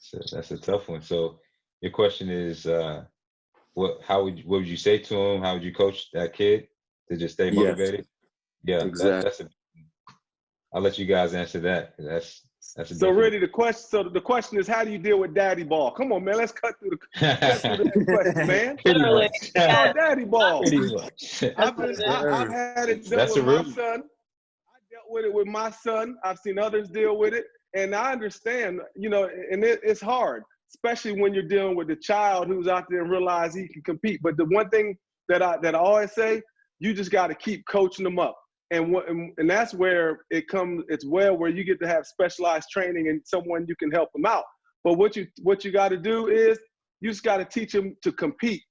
So that's a tough one. So your question is, what would you say to him? How would you coach that kid to just stay motivated? Yeah, exactly. I'll let you guys answer that. That's so really the question is, how do you deal with daddy ball? Come on, man, let's cut through the question, man. Daddy ball. I've had it done with my son. I dealt with it with my son. I've seen others deal with it, and I understand, and it's hard, especially when you're dealing with a child who's out there and realize he can compete. But the one thing that I always say, you just got to keep coaching them up. And that's where it's where you get to have specialized training and someone you can help them out. But what you got to do is you just got to teach them to compete,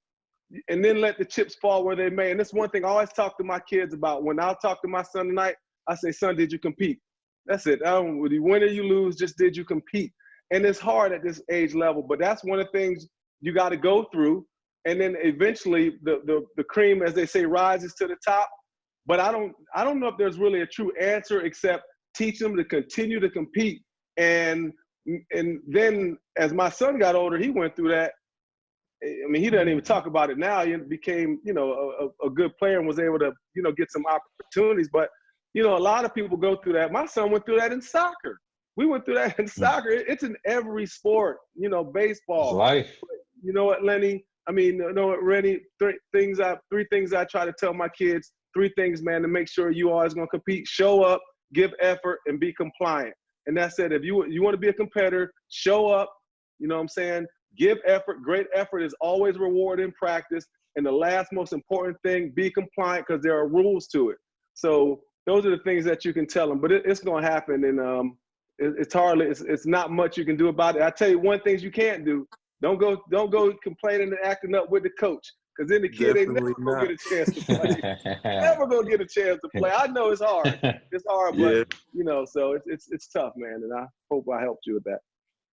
and then let the chips fall where they may. And that's one thing I always talk to my kids about. When I'll talk to my son tonight, I say, son, did you compete? That's it. Whether you win or you lose, just did you compete? And it's hard at this age level, but that's one of the things you got to go through. And then eventually the cream, as they say, rises to the top. But I don't know if there's really a true answer except teach them to continue to compete. And then as my son got older, he went through that. I mean, he doesn't even talk about it now. He became, a good player and was able to, get some opportunities. But, a lot of people go through that. My son went through that in soccer. We went through that in soccer. It's in every sport, baseball. It's life. You know what, Lenny? Rennie, three things I try to tell my kids. 3 things, man, to make sure you always going to compete: show up, give effort, and be compliant. And that's it. If you want to be a competitor, show up, give effort. Great effort is always rewarded in practice. And the last most important thing, be compliant, because there are rules to it. So those are the things that you can tell them. But it's going to happen, and it's not much you can do about it. I tell you one thing you can't do: don't go complaining and acting up with the coach. Because then the kid ain't never going to get a chance to play. Never going to get a chance to play. I know it's hard. It's hard, but, so it's tough, man. And I hope I helped you with that.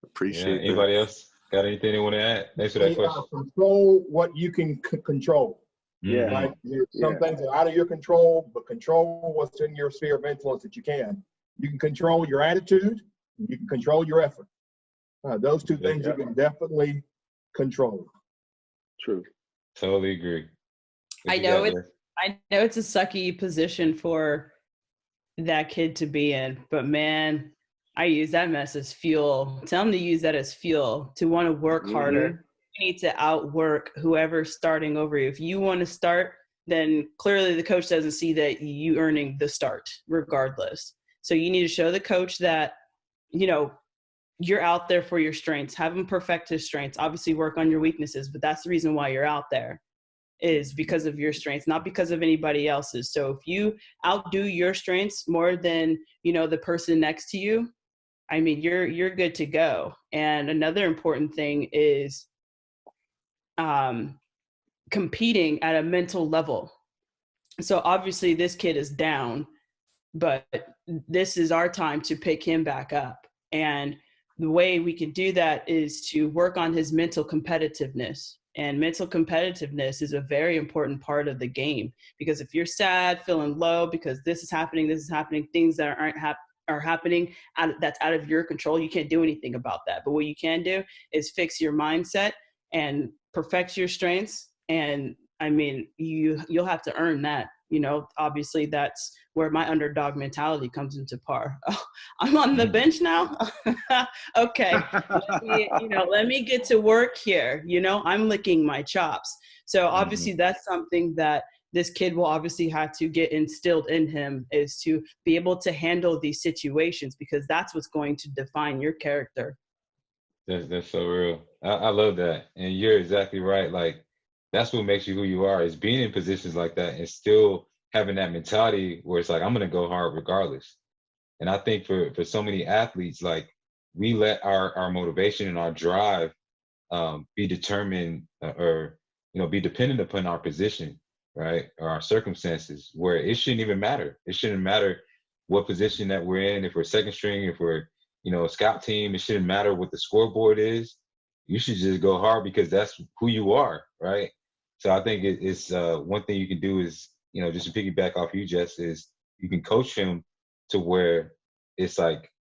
Appreciate it. Anybody else got anything they want to add? Thanks for that question. Control what you can control. Yeah. Right? Some things are out of your control, but control what's in your sphere of influence that you can. You can control your attitude. You can control your effort. Those 2 things you can definitely control. True. Totally agree. I know it's a sucky position for that kid to be in, but man, I use that mess as fuel. Tell them to use that as fuel to want to work harder. You need to outwork whoever's starting over you. If you want to start, then clearly the coach doesn't see that you earning the start regardless. So you need to show the coach that, you know, you're out there for your strengths. Have him perfect his strengths. Obviously work on your weaknesses, but that's the reason why you're out there, is because of your strengths, not because of anybody else's. So if you outdo your strengths more than, you know, the person next to you, I mean, you're good to go. And another important thing is competing at a mental level. So obviously this kid is down, but this is our time to pick him back up. And the way we can do that is to work on his mental competitiveness. And mental competitiveness is a very important part of the game, because if you're sad, feeling low because this is happening, things that are happening that's out of your control, you can't do anything about that. But what you can do is fix your mindset and perfect your strengths. And I mean, you'll have to earn that. You know, obviously that's where my underdog mentality comes into par. Oh, I'm on the bench now. Okay, let me get to work here. You know, I'm licking my chops. So obviously that's something that this kid will obviously have to get instilled in him, is to be able to handle these situations, because that's what's going to define your character. That's so real. I love that. And you're exactly right. Like, that's what makes you who you are, is being in positions like that and still having that mentality where it's like, I'm going to go hard regardless. And I think for so many athletes, like, we let our motivation and our drive be determined or, you know, be dependent upon our position, right? Or our circumstances, where it shouldn't even matter. It shouldn't matter what position that we're in. If we're second string, if we're, you know, a scout team, it shouldn't matter what the scoreboard is. You should just go hard because that's who you are, right? So I think it's one thing you can do is, you know, just to piggyback off you, Jess, is you can coach him to where it's like,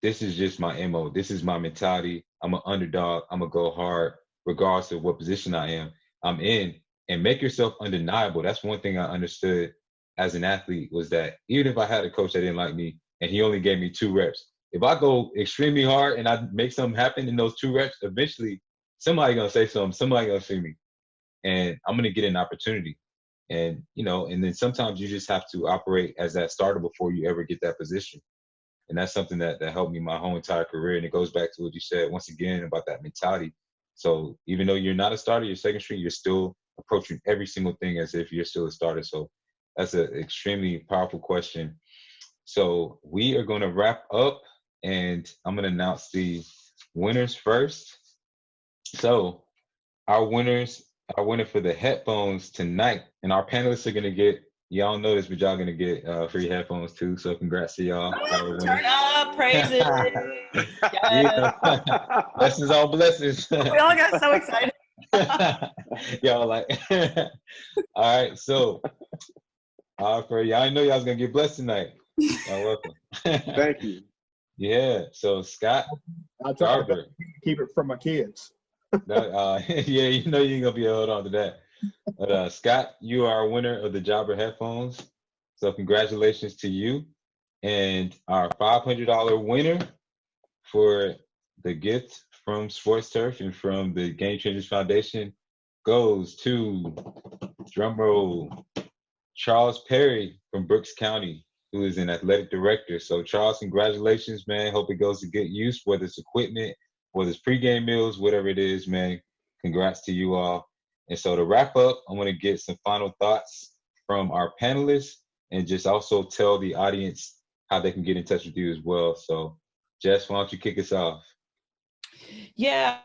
this is just my MO. This is my mentality. I'm an underdog. I'm going to go hard regardless of what position I'm in, and make yourself undeniable. That's one thing I understood as an athlete, was that even if I had a coach that didn't like me and he only gave me 2 reps, if I go extremely hard and I make something happen in those 2 reps, eventually somebody going to say something, somebody going to see me, and I'm going to get an opportunity. And, you know, and then sometimes you just have to operate as that starter before you ever get that position. And that's something that helped me my whole entire career. And it goes back to what you said once again about that mentality. So even though you're not a starter, you're second string, you're still approaching every single thing as if you're still a starter. So that's an extremely powerful question. So we are going to wrap up, and I'm going to announce the winners first. So our winner for the headphones tonight, and our panelists are going to get, y'all know this, but y'all going to get free headphones too. So congrats to y'all. Turn up, praise it. Yeah. Blessings on blessings. We all got so excited. Y'all like, all right. So for y'all, I know y'all was going to get blessed tonight. Y'all welcome. Thank you. Yeah. So Scott Garber. Keep it from my kids. Yeah, you know you ain't gonna be able to hold on to that. But Scott, you are a winner of the Jobber headphones. So congratulations to you. And our $500 winner for the gift from Sports Turf and from the Game Changers Foundation goes to, drumroll, Charles Perry from Brooks County, who is an athletic director. So Charles, congratulations, man. Hope it goes to good use, whether it's equipment, whether it's pregame meals, whatever it is, man. Congrats to you all. And so to wrap up, I want to get some final thoughts from our panelists, and just also tell the audience how they can get in touch with you as well. So Jess, why don't you kick us off? Yeah.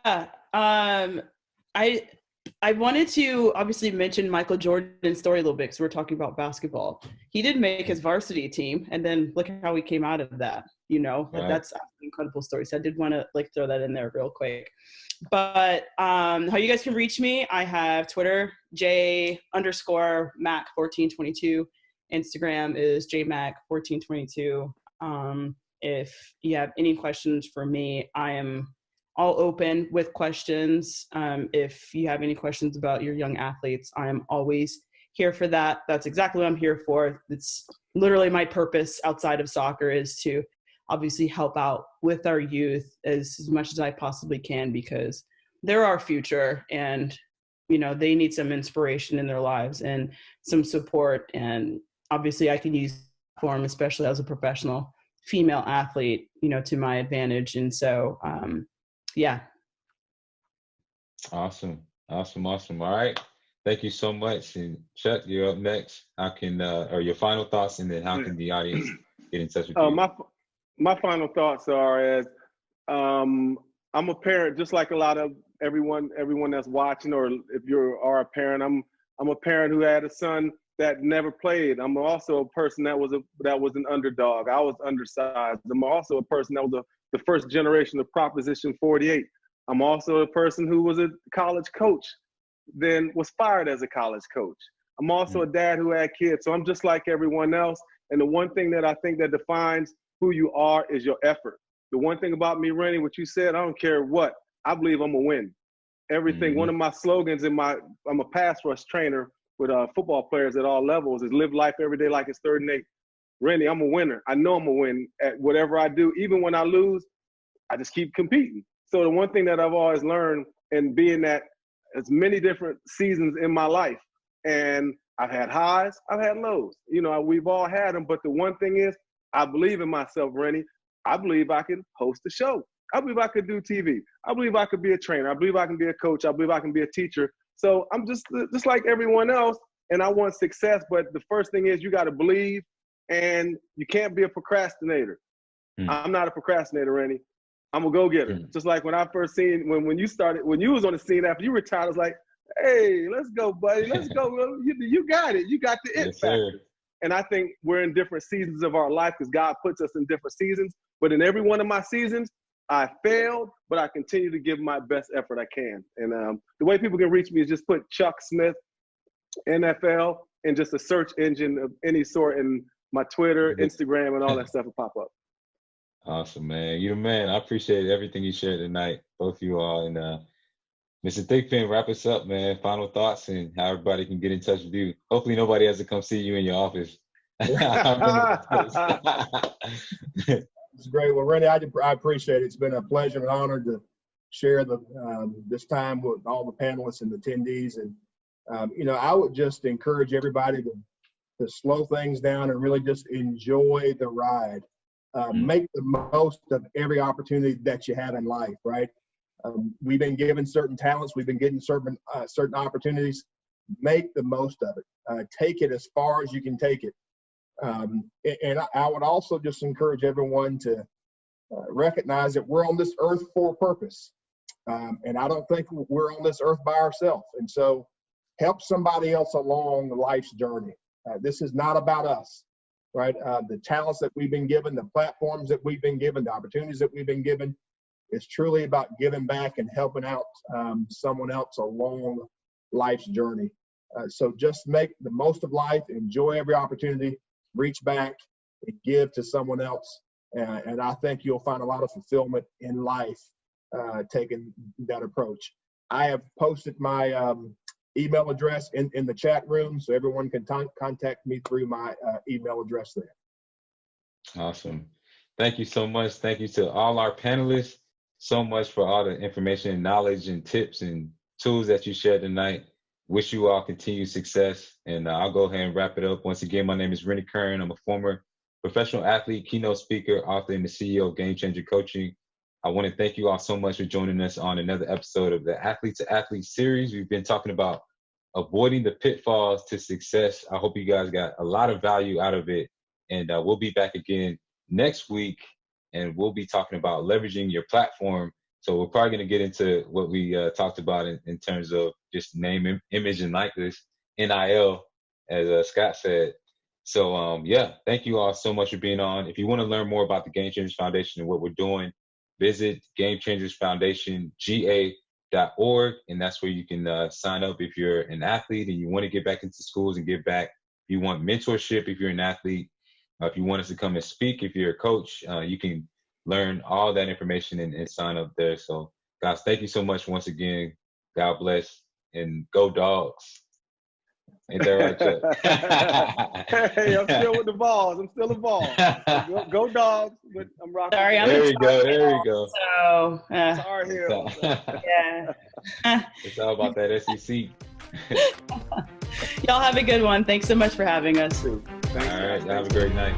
I wanted to obviously mention Michael Jordan's story a little bit, because we're talking about basketball. He did make his varsity team, and then look at how he came out of that. You know, right. That's an incredible story. So I did want to throw that in there real quick. But how you guys can reach me, I have Twitter, J_Mac1422. Instagram is JMac1422. If you have any questions for me, I am all open with questions. If you have any questions about your young athletes, I am always here for that. That's exactly what I'm here for. It's literally my purpose outside of soccer, is to obviously help out with our youth as much as I possibly can, because they're our future, and they need some inspiration in their lives and some support. And obviously I can use form, especially as a professional female athlete, to my advantage. And so, yeah. Awesome. All right. Thank you so much. And Chuck, you're up next. How can, or your final thoughts, and then how can the audience get in touch with you? My final thoughts are as I'm a parent, just like a lot of everyone that's watching, or if you are a parent, I'm a parent who had a son that never played. I'm also a person that was an underdog. I was undersized. I'm also a person that was the first generation of Proposition 48. I'm also a person who was a college coach, then was fired as a college coach. I'm also a dad who had kids. So I'm just like everyone else. And the one thing that I think that defines who you are is your effort. The one thing about me, Rennie, what you said, I don't care what, I believe I'm gonna win. Everything. One of my slogans I'm a pass rush trainer with football players at all levels, is live life every day like it's 3rd and 8. Rennie, I'm a winner. I know I'm gonna win at whatever I do. Even when I lose, I just keep competing. So the one thing that I've always learned, and being that as many different seasons in my life, and I've had highs, I've had lows. We've all had them. But the one thing is, I believe in myself, Rennie. I believe I can host a show. I believe I could do TV. I believe I could be a trainer. I believe I can be a coach. I believe I can be a teacher. So I'm just like everyone else, and I want success. But the first thing is, you got to believe, and you can't be a procrastinator. I'm not a procrastinator, Rennie. I'm a go-getter. Just like when I first seen, when you was on the scene after you retired, I was like, hey, let's go, buddy. Let's go. You got it. You got the it factor. Sir. And I think we're in different seasons of our life, because God puts us in different seasons. But in every one of my seasons, I failed, but I continue to give my best effort I can. And the way people can reach me is just put Chuck Smith, NFL, and just a search engine of any sort, and my Twitter, Instagram, and all that stuff will pop up. Awesome, man. You're the man. I appreciate everything you shared tonight, both of you all. And Mr. Thickpin, wrap us up, man. Final thoughts and how everybody can get in touch with you. Hopefully nobody has to come see you in your office. It's great. Well, Rennie, I appreciate it. It's been a pleasure and honor to share this time with all the panelists and attendees. And, I would just encourage everybody to slow things down and really just enjoy the ride. Make the most of every opportunity that you have in life, right? We've been given certain talents. We've been getting certain opportunities. Make the most of it. Take it as far as you can take it. And I would also just encourage everyone to recognize that we're on this earth for a purpose. And I don't think we're on this earth by ourselves. And so help somebody else along life's journey. This is not about us, right? The talents that we've been given, the platforms that we've been given, the opportunities that we've been given, it's truly about giving back and helping out someone else along life's journey. So just make the most of life, enjoy every opportunity, reach back and give to someone else. And I think you'll find a lot of fulfillment in life taking that approach. I have posted my email address in the chat room, so everyone can contact me through my email address there. Awesome. Thank you so much. Thank you to all our panelists so much for all the information and knowledge and tips and tools that you shared tonight. Wish you all continued success. And I'll go ahead and wrap it up. Once again, my name is Rennie Curran. I'm a former professional athlete, keynote speaker, author, and the CEO of Game Changer Coaching. I want to thank you all so much for joining us on another episode of the Athlete to Athlete series. We've been talking about avoiding the pitfalls to success. I hope you guys got a lot of value out of it. And we'll be back again next week, and we'll be talking about leveraging your platform. So we're probably going to get into what we talked about in terms of just name, image, and likeness, NIL, as Scott said. So, yeah, thank you all so much for being on. If you want to learn more about the Game Changers Foundation and what we're doing, visit GameChangersFoundationGA.org, and that's where you can sign up if you're an athlete and you want to get back into schools and give back. If you want mentorship, if you're an athlete, if you want us to come and speak, if you're a coach, you can learn all that information and sign up there. So, guys, thank you so much once again. God bless, and go Dogs. Ain't that right, Chuck? Hey, I'm still with the balls. I'm still involved. Go Dogs, but I'm rocking. Sorry, I'm there you go. There you go. So, Tar Heel. yeah. It's all about that SEC. Y'all have a good one. Thanks so much for having us. All right. Y'all have a great night.